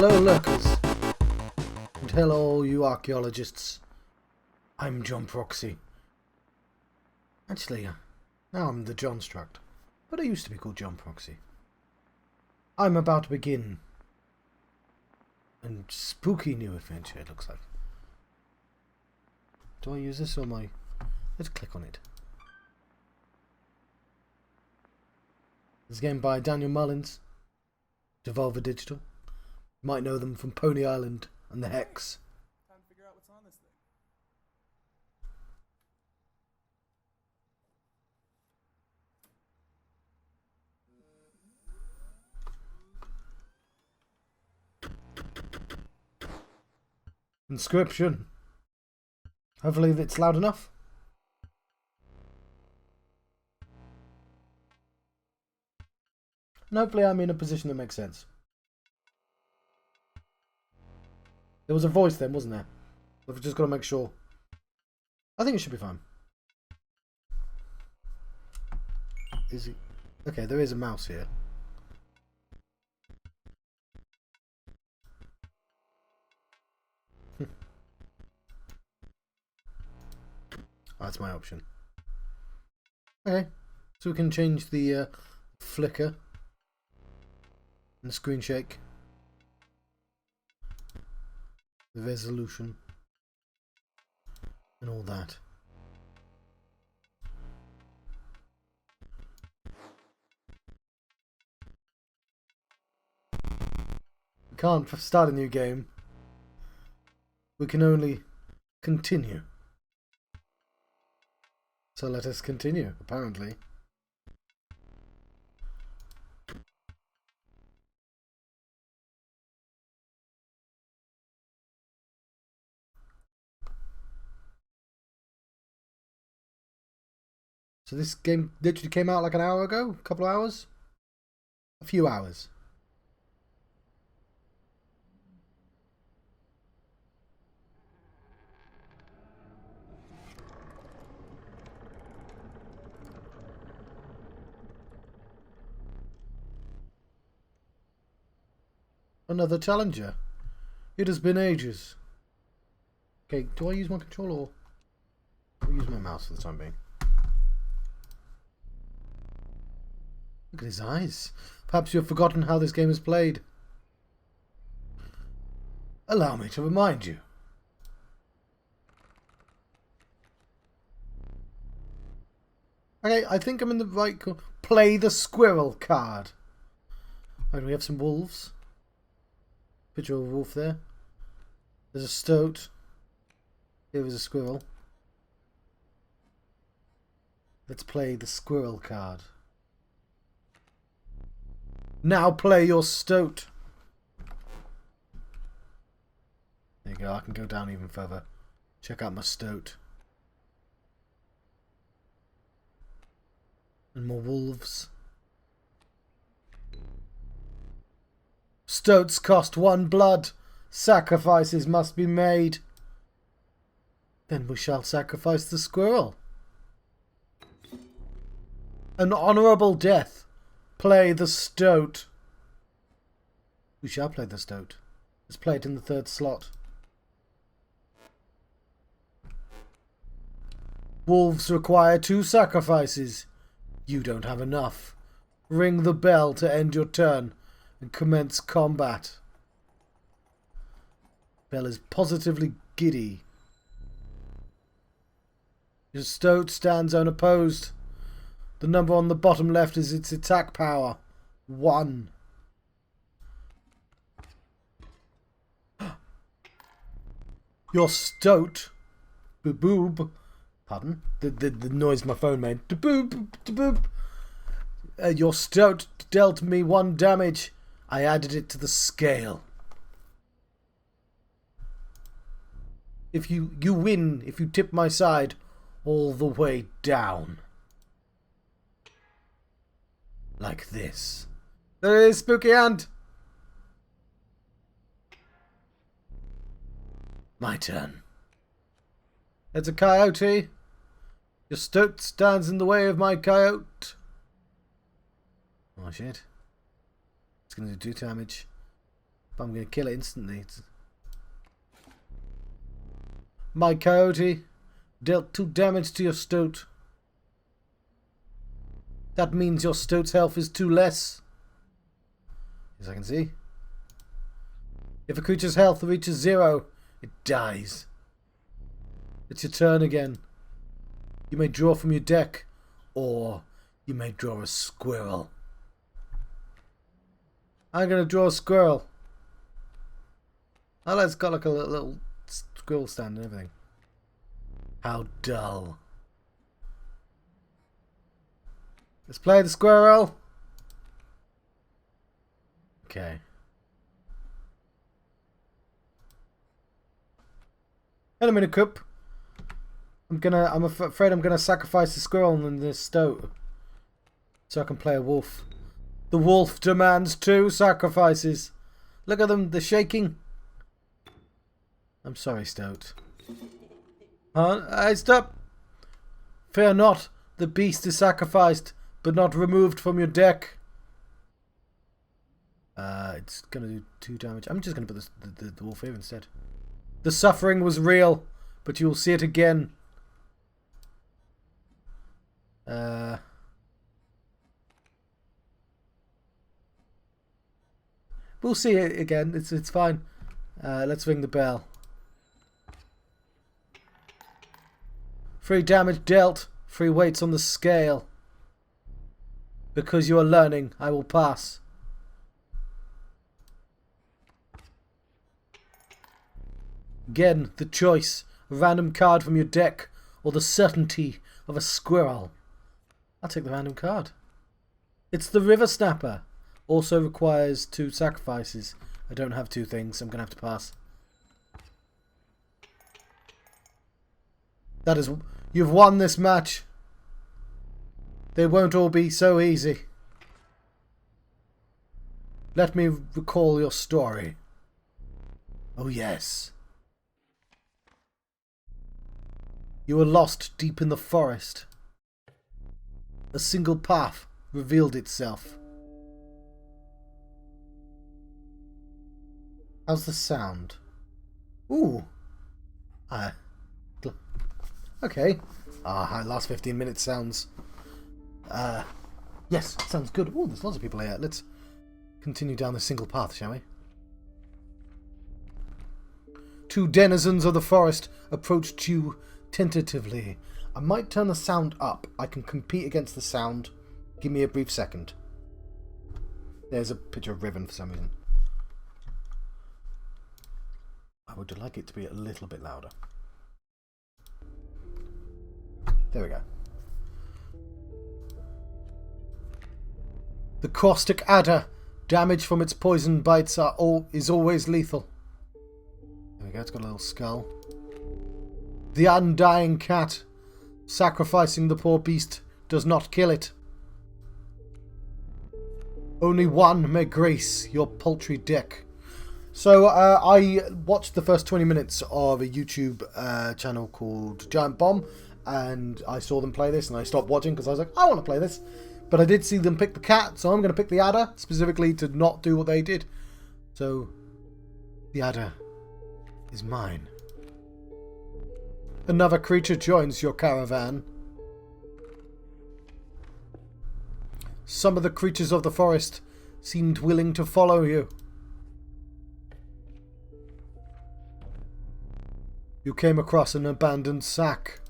Hello lurkers, and hello you archaeologists. I'm John Proxy. Actually, now I'm the John Struct, but I used to be called John Proxy. I'm about to begin a spooky new adventure, it looks like. Do I use this or my... Let's click on it. This game by Daniel Mullins, Devolver Digital. You might know them from Pony Island and The Hex. Time to figure out what's on this thing. Inscryption. Hopefully it's loud enough. And hopefully I'm in a position that makes sense. There was a voice then, wasn't there? We've just got to make sure. I think it should be fine. Is it? Okay, there is a mouse here. That's my option. Okay, so we can change the flicker and the screen shake, the resolution, and all that. We can't start a new game. We can only continue. So let us continue, apparently. So this game literally came out like an hour ago? A couple of hours? A few hours. Another challenger. It has been ages. Okay, do I use my controller or do I use my mouse for the time being? Look at his eyes. Perhaps you have forgotten how this game is played. Allow me to remind you. Okay, I think I'm in the right... Play the squirrel card. Right, we have some wolves. Picture of a wolf there. There's a stoat. Here is a squirrel. Let's play the squirrel card. Now play your stoat. There you go, I can go down even further. Check out my stoat. And more wolves. Stoats cost 1 blood. Sacrifices must be made. Then we shall sacrifice the squirrel. An honourable death. Play the stoat. We shall play the stoat. Let's play it in the 3rd slot. Wolves require 2 sacrifices. You don't have enough. Ring the bell to end your turn and commence combat. Bell is positively giddy. Your stoat stands unopposed. The number on the bottom left is its attack power. 1. Your stoat... Boob. Pardon? The noise my phone made. Boob. Your stoat dealt me 1 damage. I added it to the scale. If you win if you tip my side all the way down. Like this. There it is, spooky hand. My turn. It's a coyote. Your stoat stands in the way of my coyote. Oh shit. It's going to do damage. But I'm going to kill it instantly. My coyote dealt 2 damage to your stoat. That means your stoat's health is 2 less. As I can see. If a creature's health reaches 0, it dies. It's your turn again. You may draw from your deck, or you may draw a squirrel. I'm going to draw a squirrel. Oh, it's got like a little squirrel stand and everything. How dull. Let's play the squirrel. Okay. In a minute, Coop. I'm afraid I'm gonna sacrifice the squirrel and the stoat so I can play a wolf. The wolf demands 2 sacrifices. Look at them, they're shaking. I'm sorry, stoat. Huh? Stop! Fear not, the beast is sacrificed, but not removed from your deck. It's gonna do 2 damage. I'm just gonna put the wolf here instead. The suffering was real, but you will see it again. We'll see it again. It's fine. Let's ring the bell. 3 damage dealt. 3 weights on the scale. Because you are learning, I will pass. Again, the choice. A random card from your deck, or the certainty of a squirrel. I'll take the random card. It's the River Snapper. Also requires 2 sacrifices. I don't have 2 things, so I'm going to have to pass. That is... You've won this match. They won't all be so easy. Let me recall your story. Oh yes. You were lost deep in the forest. A single path revealed itself. How's the sound? Ooh. Okay. Last 15 minutes sounds... yes, sounds good. Oh, there's lots of people here. Let's continue down the single path, shall we? 2 denizens of the forest approached you tentatively. I might turn the sound up. I can compete against the sound. Give me a brief second. There's a picture of Riven for some reason. I would like it to be a little bit louder. There we go. The caustic adder. Damage from its poison bites is always lethal. There we go, it's got a little skull. The undying cat. Sacrificing the poor beast does not kill it. Only one may grace your paltry deck. So I watched the first 20 minutes of a YouTube channel called Giant Bomb, and I saw them play this, and I stopped watching because I was like, I want to play this. But I did see them pick the cat, so I'm going to pick the adder, specifically to not do what they did. So, the adder is mine. Another creature joins your caravan. Some of the creatures of the forest seemed willing to follow you. You came across an abandoned sack.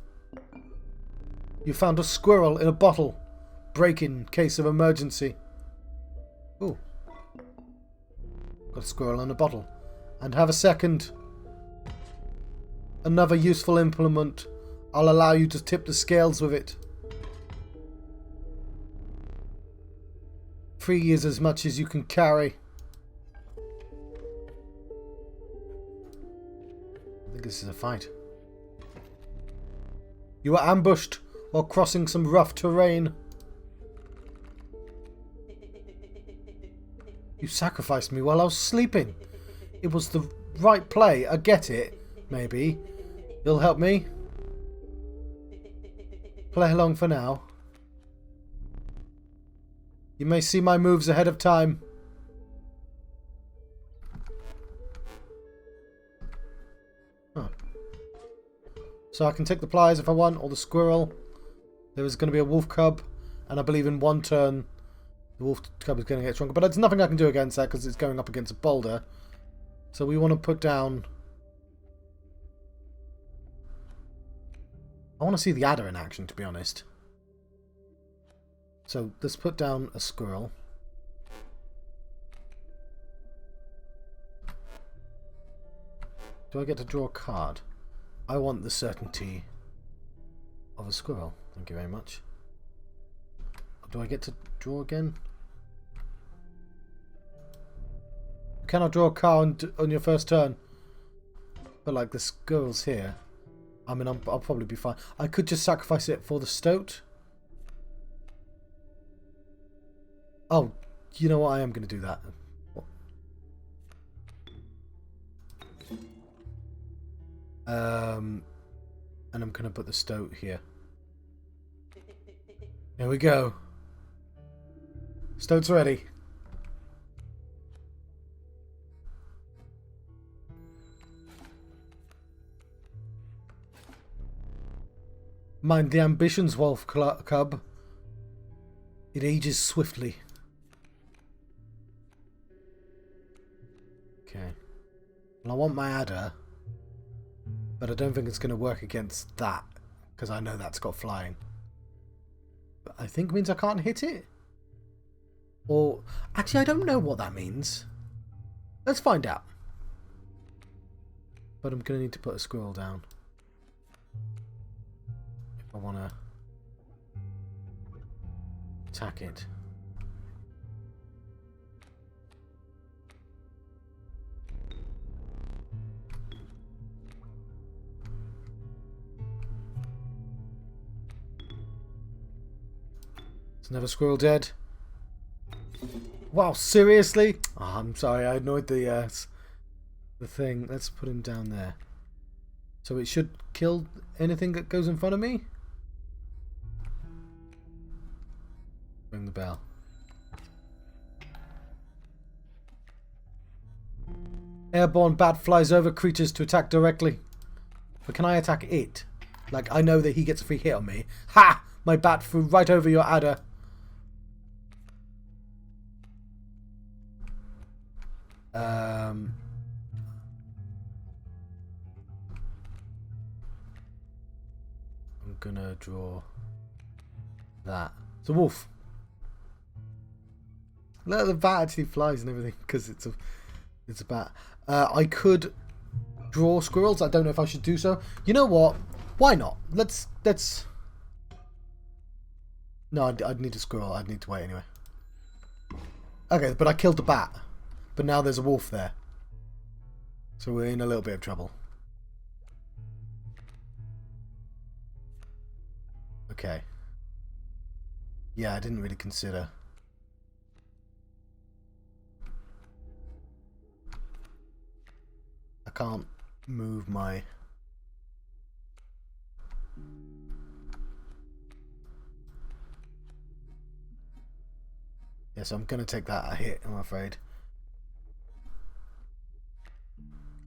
You found a squirrel in a bottle. Break in case of emergency. Ooh. Got a squirrel in a bottle. And have a second. Another useful implement. I'll allow you to tip the scales with it. 3 is as much as you can carry. I think this is a fight. You were ambushed while crossing some rough terrain. You sacrificed me while I was sleeping. It was the right play. I get it. Maybe. You'll help me? Play along for now. You may see my moves ahead of time. So I can take the pliers if I want, or the squirrel. There is going to be a wolf cub, and I believe in one turn the wolf cub is going to get stronger. But there's nothing I can do against that because it's going up against a boulder. So we want to put down... I want to see the adder in action, to be honest. So let's put down a squirrel. Do I get to draw a card? I want the certainty of a squirrel. Thank you very much. Do I get to draw again? You cannot draw a card on your first turn. But like the squirrel's here. I mean, I'll probably be fine. I could just sacrifice it for the stoat. Oh, you know what? I am going to do that. And I'm going to put the stoat here. Here we go. Stoat's ready. Mind the ambitions, wolf cub. It ages swiftly. Okay. Well, I want my adder. But I don't think it's going to work against that. Because I know that's got flying. But I think it means I can't hit it. Or... Actually, I don't know what that means. Let's find out. But I'm going to need to put a squirrel down. If I want to... attack it. Is another squirrel dead? Wow, seriously? Oh, I'm sorry, I annoyed the thing. Let's put him down there. So it should kill anything that goes in front of me? Ring the bell. Airborne bat flies over creatures to attack directly. But can I attack it? Like, I know that he gets a free hit on me. Ha! My bat flew right over your adder. I'm gonna draw that. It's a wolf. Look, the bat actually flies and everything because it's a bat. I could draw squirrels. I don't know if I should do so. You know what? Why not? Let's. No, I'd need a squirrel. I'd need to wait anyway. Okay, but I killed the bat. But now there's a wolf there. So we're in a little bit of trouble. Okay. Yeah, I didn't really consider. I can't move my... Yes, I'm going to take that a hit, I'm afraid.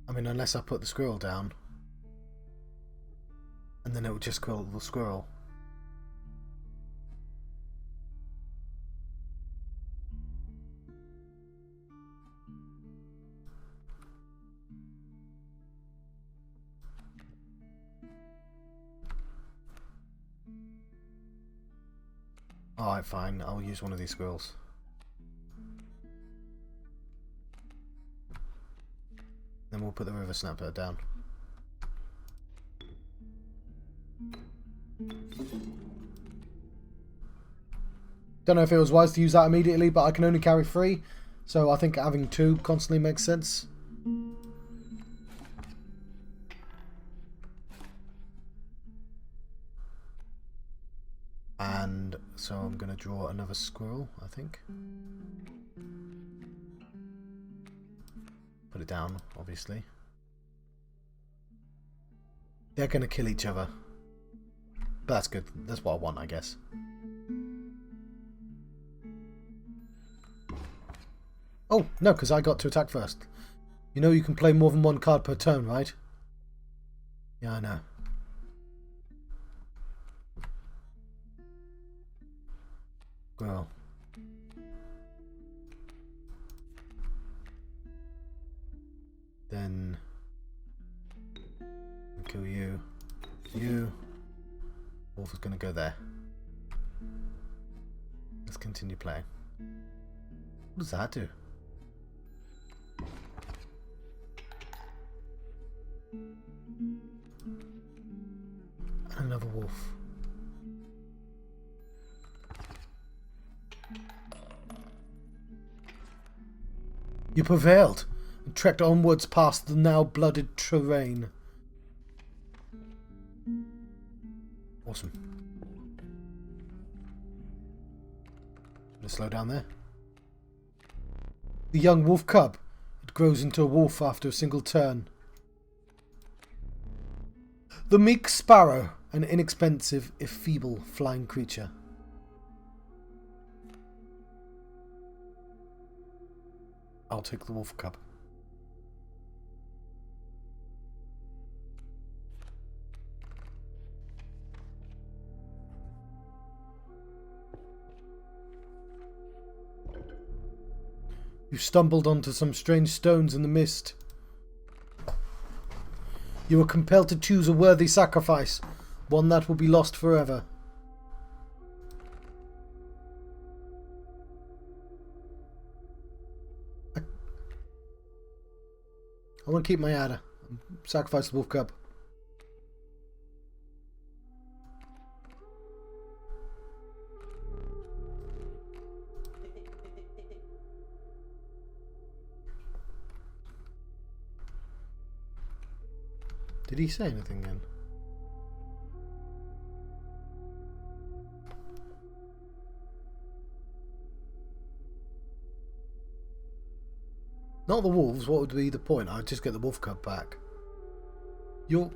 I mean, unless I put the squirrel down. And then it will just kill the squirrel. Alright, fine. I'll use one of these squirrels. Then we'll put the river snapper down. Don't know if it was wise to use that immediately, but I can only carry 3. So I think having 2 constantly makes sense. And so I'm going to draw another squirrel, I think. Put it down, obviously. They're going to kill each other. But that's good. That's what I want, I guess. Oh, no, because I got to attack first. You know you can play more than one card per turn, right? Yeah, I know. Well. Then kill you. You. Wolf is going to go there. Let's continue playing. What does that do? Another wolf. You prevailed and trekked onwards past the now blooded terrain. Awesome. Gonna slow down there. The young wolf cub. It grows into a wolf after a single turn. The meek sparrow, an inexpensive, if feeble, flying creature. I'll take the wolf cub. You stumbled onto some strange stones in the mist. You were compelled to choose a worthy sacrifice, one that will be lost forever. I want to keep my adder. Sacrifice the wolf cub. Did he say anything then? Not the wolves, what would be the point? I'd just get the wolf cub back. The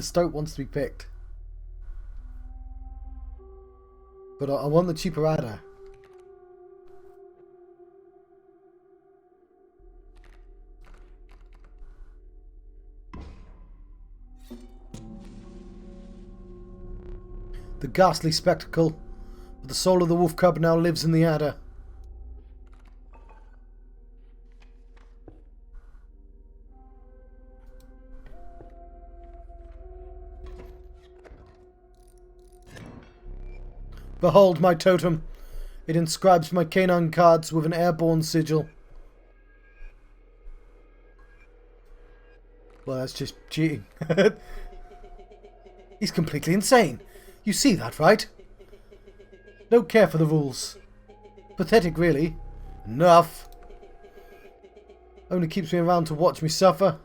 stoat wants to be picked. But I want the cheaper adder. The ghastly spectacle, but the soul of the wolf cub now lives in the adder. Behold my totem. It inscribes my canine cards with an airborne sigil. Well, that's just cheating. He's completely insane. You see that, right? Don't care for the rules. Pathetic, really. Enough. Only keeps me around to watch me suffer.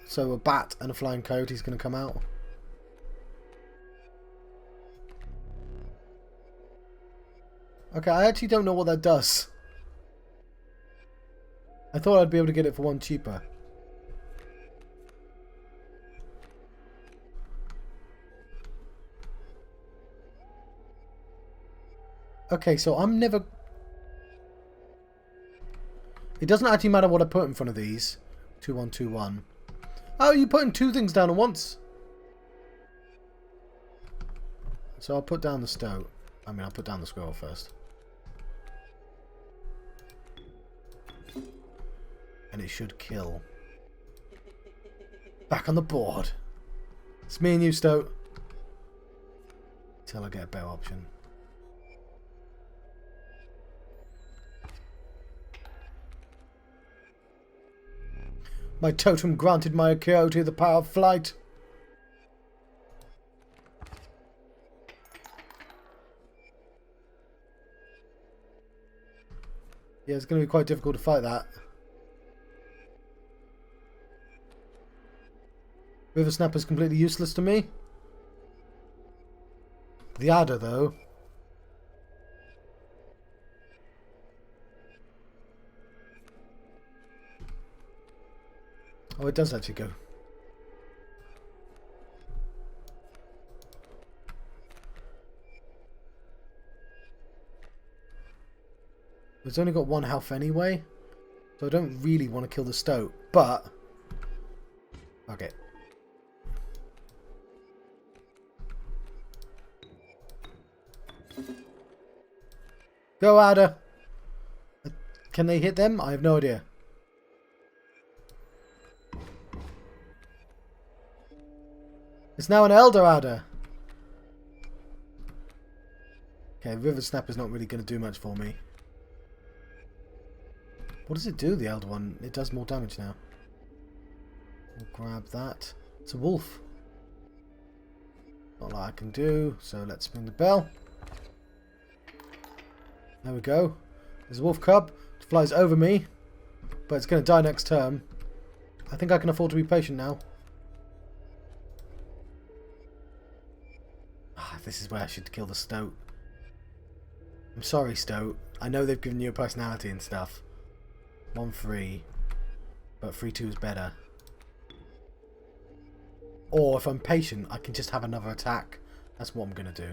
So a bat and a flying coyote's going to come out. Okay, I actually don't know what that does. I thought I'd be able to get it for one cheaper. Okay, so I'm never... It doesn't actually matter what I put in front of these. 2121. Oh, you're putting two things down at once. So I'll put down the stoat. I'll put down the squirrel first. And it should kill. Back on the board. It's me and you, stoat. Till I get a better option. My totem granted my coyote the power of flight. Yeah, it's going to be quite difficult to fight that. River Snapper's completely useless to me. The adder, though. Oh, it does actually go. It's only got 1 health anyway. So I don't really want to kill the stoat. But... okay. Go, Adder. Can they hit them? I have no idea. It's now an Elder Adder. Okay, River Snapper's not really going to do much for me. What does it do, the Elder one? It does more damage now. We'll grab that. It's a wolf. Not a lot I can do, so let's ring the bell. There we go. There's a wolf cub. It flies over me, but it's going to die next turn. I think I can afford to be patient now. This is where I should kill the stoat. I'm sorry, stoat. I know they've given you a personality and stuff. 1-3, but 3-2 is better. Or if I'm patient, I can just have another attack. That's what I'm going to do.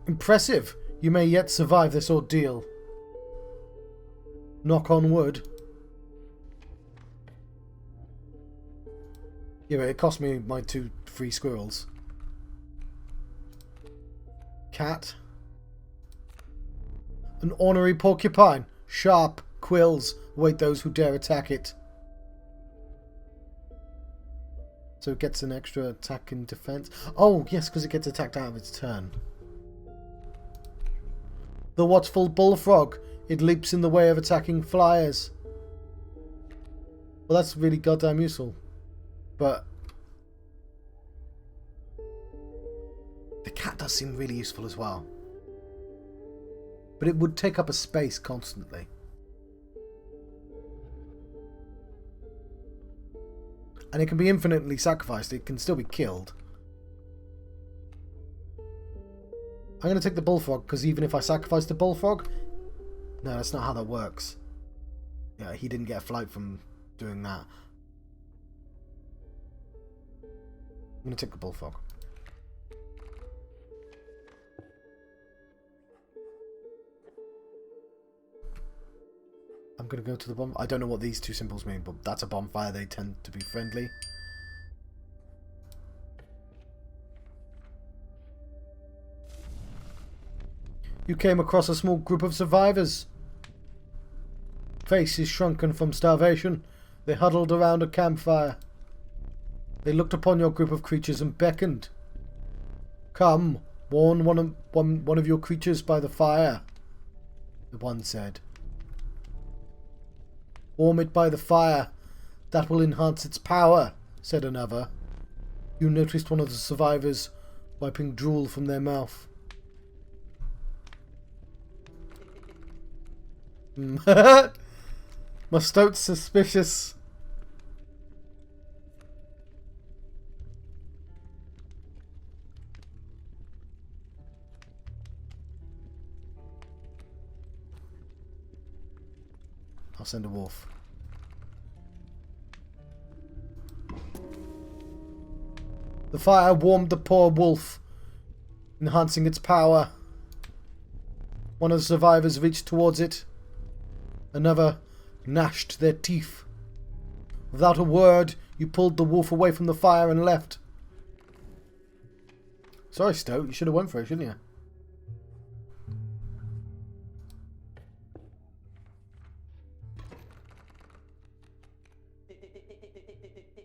Impressive. You may yet survive this ordeal. Knock on wood. Yeah, but it cost me my 2 free squirrels. Cat. An ornery porcupine. Sharp quills await those who dare attack it. So it gets an extra attack in defense. Oh, yes, because it gets attacked out of its turn. The watchful bullfrog. It leaps in the way of attacking flyers. Well, that's really goddamn useful. But the cat does seem really useful as well. But it would take up a space constantly. And it can be infinitely sacrificed. It can still be killed. I'm going to take the bullfrog, because even if I sacrifice the bullfrog... No, that's not how that works. Yeah, he didn't get a flight from doing that. I'm going to take the bullfrog. I'm going to go to the bomb. I don't know what these 2 symbols mean, but that's a bonfire. They tend to be friendly. You came across a small group of survivors. Faces shrunken from starvation, they huddled around a campfire. They looked upon your group of creatures and beckoned. Come, warn one of your creatures by the fire, the one said. Warm it by the fire. That will enhance its power, said another. You noticed one of the survivors wiping drool from their mouth. My stoat's suspicious. I'll send a wolf. The fire warmed the poor wolf, enhancing its power. One of the survivors reached towards it. Another gnashed their teeth. Without a word, you pulled the wolf away from the fire and left. Sorry, Stoat, you should have went for it, shouldn't you?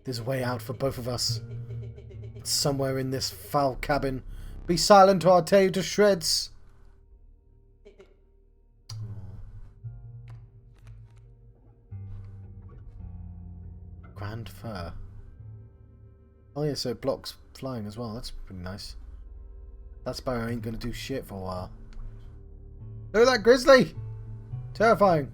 There's a way out for both of us. It's somewhere in this foul cabin. Be silent or I'll tear you to shreds. Grand fur. Oh yeah, so it blocks flying as well. That's pretty nice. That sparrow ain't gonna do shit for a while. Look at that grizzly! Terrifying.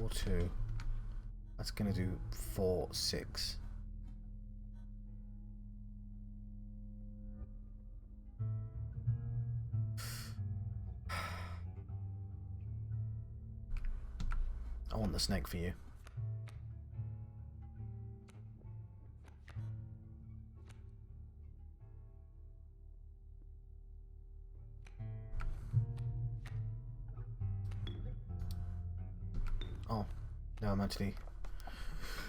4, 2. That's going to do 4, 6. I want the snake for you. Oh, no, I'm actually...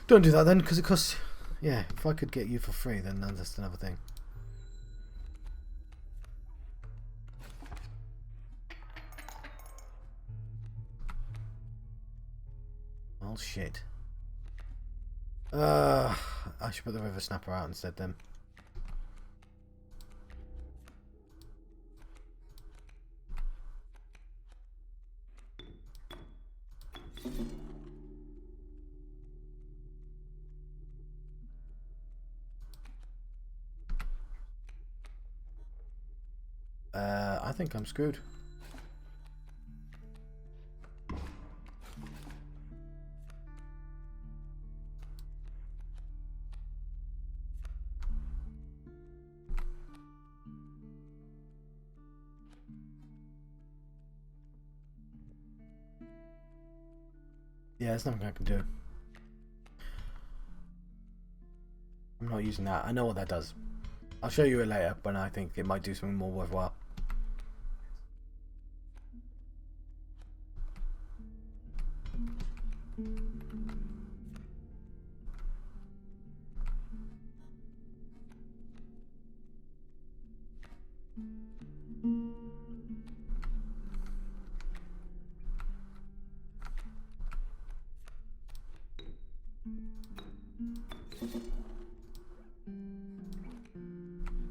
Don't do that then, because it costs... Yeah, if I could get you for free, then that's another thing. Oh, shit. I should put the river snapper out instead then. I think I'm screwed. Yeah, there's nothing I can do. I'm not using that. I know what that does. I'll show you it later, but I think it might do something more worthwhile.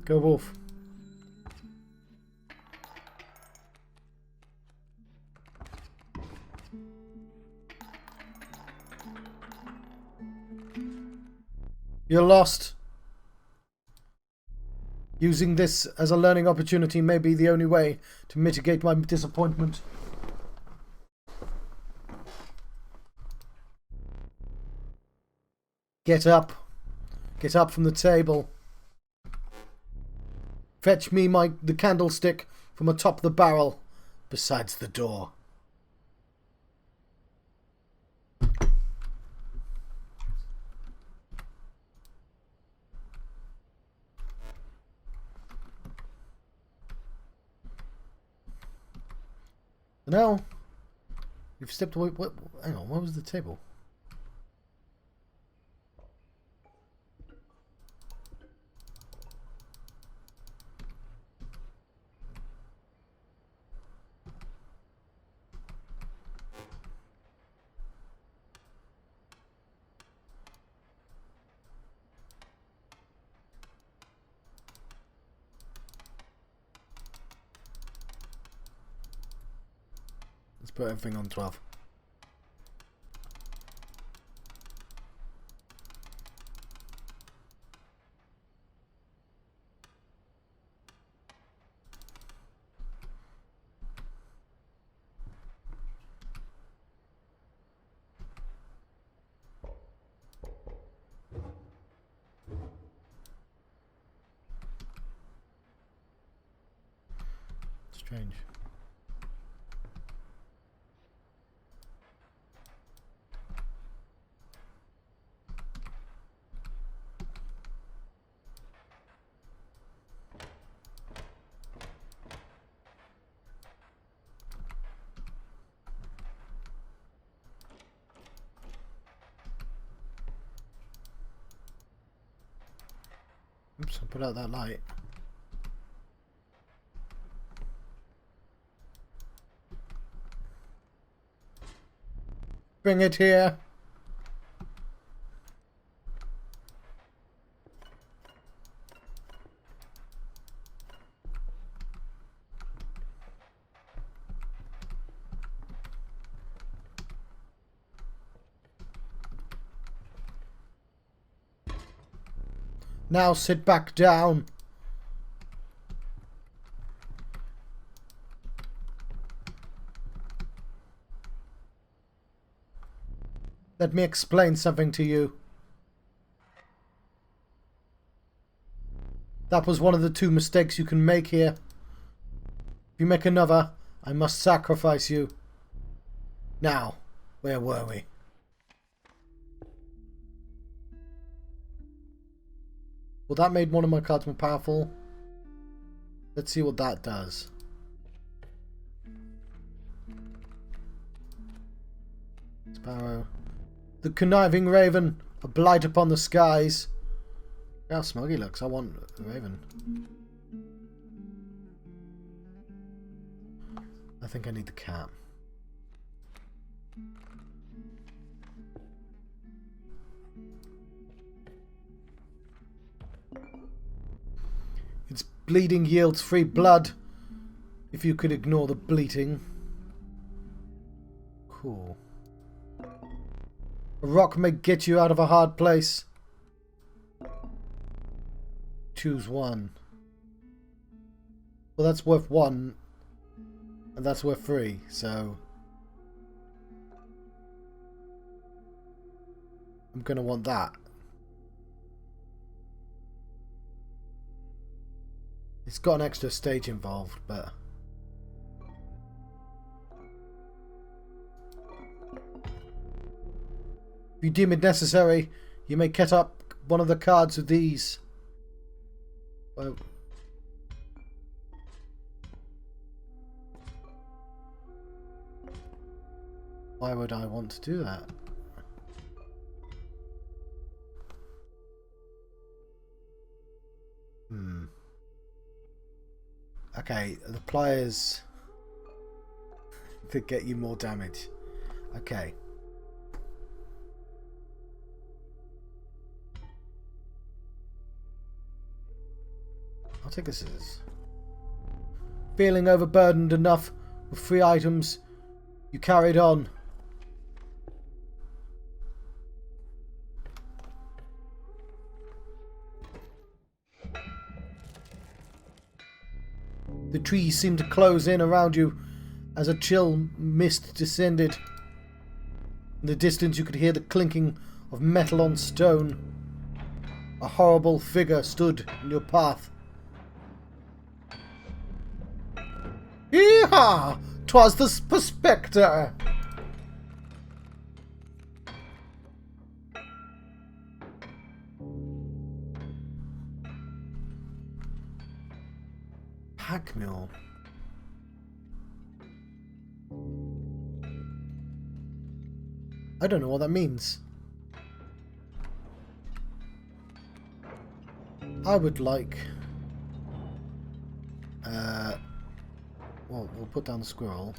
Go wolf. You're lost. Using this as a learning opportunity may be the only way to mitigate my disappointment. Get up. Get up from the table. Fetch me the candlestick from atop the barrel, besides the door. Now, you've stepped away. What? Hang on, where was the table? Let's put everything on 12. Strange. Oops, I put out that light. Bring it here. Now sit back down. Let me explain something to you. That was one of the 2 mistakes you can make here. If you make another, I must sacrifice you. Now, where were we? Well, that made one of my cards more powerful. Let's see what that does. Sparrow. The conniving raven, a blight upon the skies. Look how smug he looks. I want a raven. I think I need the cat. Its bleeding yields free blood. If you could ignore the bleating. Cool. A rock may get you out of a hard place. Choose one. Well, that's worth 1. And that's worth 3, so... I'm going to want that. It's got an extra stage involved, but... If you deem it necessary, you may cut up one of the cards with these. Well, why would I want to do that? Okay, the pliers that get you more damage. Okay. I'll take the scissors. Feeling overburdened enough with 3 items, you carried on. The trees seemed to close in around you as a chill mist descended. In the distance you could hear the clinking of metal on stone. A horrible figure stood in your path. Yee-haw! 'Twas the Spectre! Pack mule. I don't know what that means. I would like... well, we'll put down the squirrel.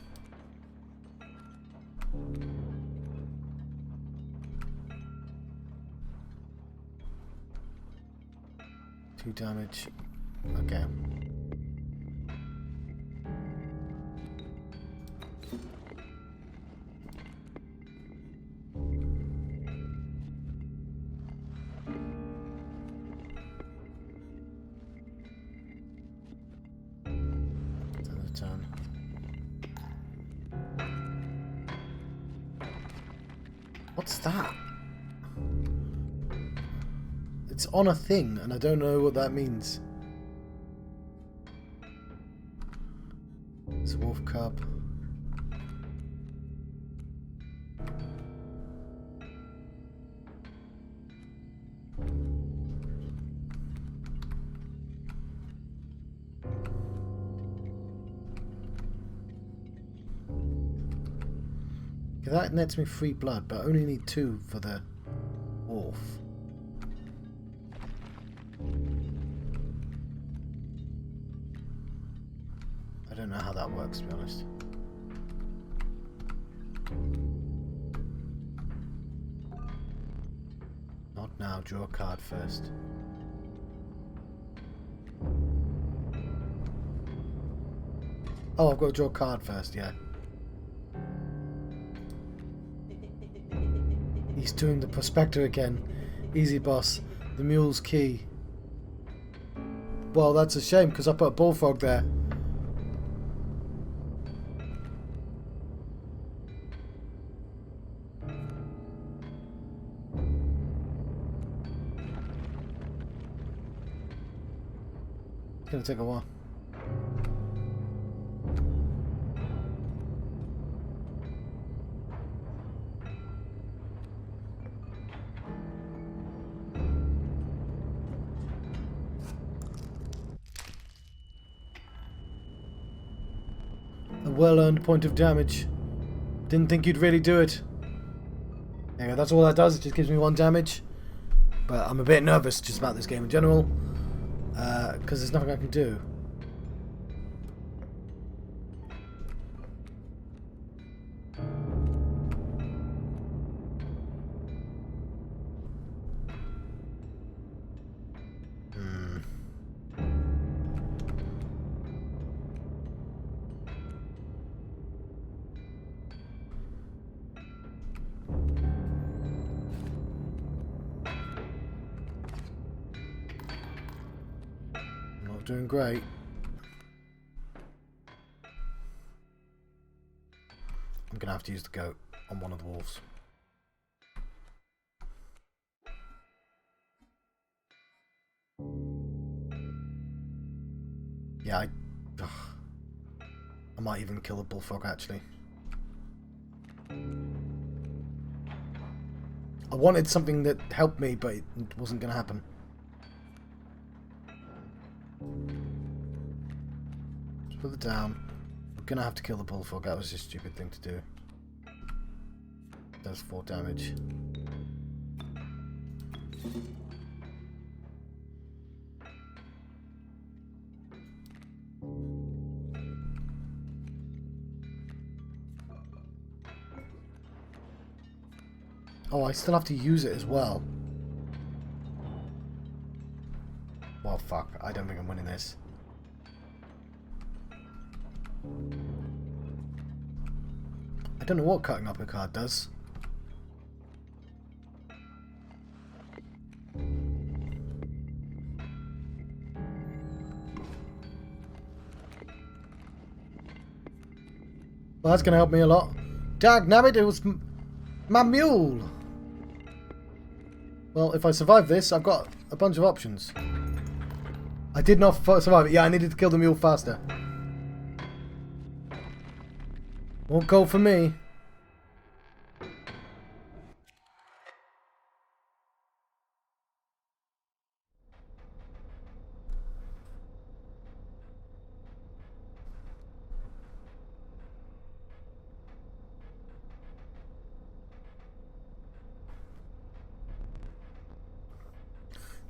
Two damage. Okay. Turn. What's that? It's on a thing and I don't know what that means. It's a wolf cub. That nets me 3 blood, but I only need 2 for the wolf. I don't know how that works, to be honest. Not now, draw a card first. Oh, I've got to draw a card first, yeah. He's doing the prospector again. Easy, boss. The mule's key. Well, that's a shame, because I put a bullfrog there. gonna take a while. A well-earned point of damage. Didn't think you'd really do it. Anyway, that's all that does. It just gives me 1 damage. But I'm a bit nervous just about this game in general. Because there's nothing I can do. Doing great. I'm gonna have to use the goat on one of the wolves. Yeah, I might even kill the bullfrog actually. I wanted something that helped me, but it wasn't gonna happen. Just put it down. We're gonna have to kill the bullfrog. That was a stupid thing to do. Does 4 damage. Oh, I still have to use it as well. Well, fuck. I don't think I'm winning this. I don't know what cutting up a card does. Well, that's going to help me a lot. Dagnabbit, it was my mule! Well, if I survive this, I've got a bunch of options. I did not survive it. Yeah, I needed to kill the mule faster. Won't go for me.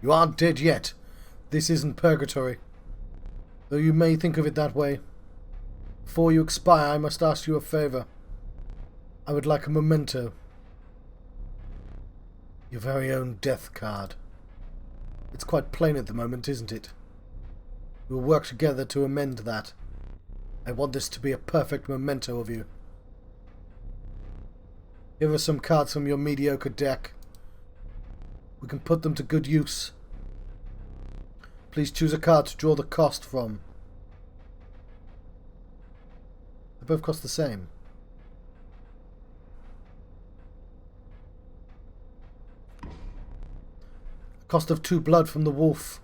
You aren't dead yet. This isn't purgatory. Though you may think of it that way. Before you expire, I must ask you a favour. I would like a memento. Your very own death card. It's quite plain at the moment, isn't it? We will work together to amend that. I want this to be a perfect memento of you. Give us some cards from your mediocre deck. We can put them to good use. Please choose a card to draw the cost from. They both cost the same. Cost of 2 blood from the wolf.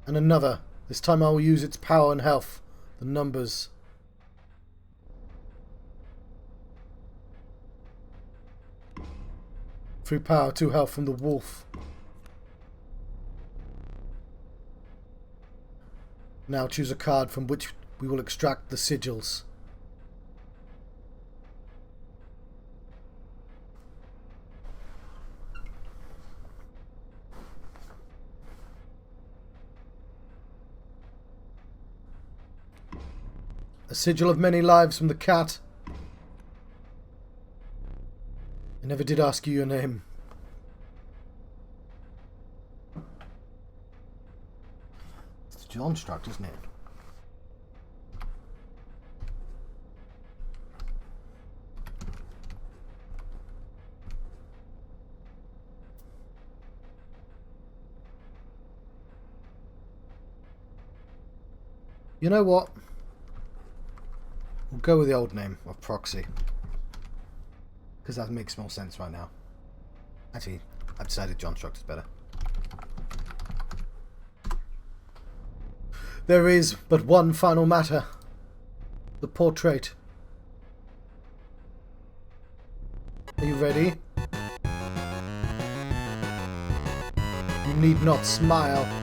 And another. This time I will use its power and health. The numbers. Through power, 2 health from the wolf. Now choose a card from which we will extract the sigils. A sigil of many lives from the cat. I never did ask you your name. It's the construct, isn't it? You know what? We'll go with the old name of Proxy. Because that makes more sense right now. Actually, I've decided John Struct is better. There is but one final matter. The portrait. Are you ready? You need not smile.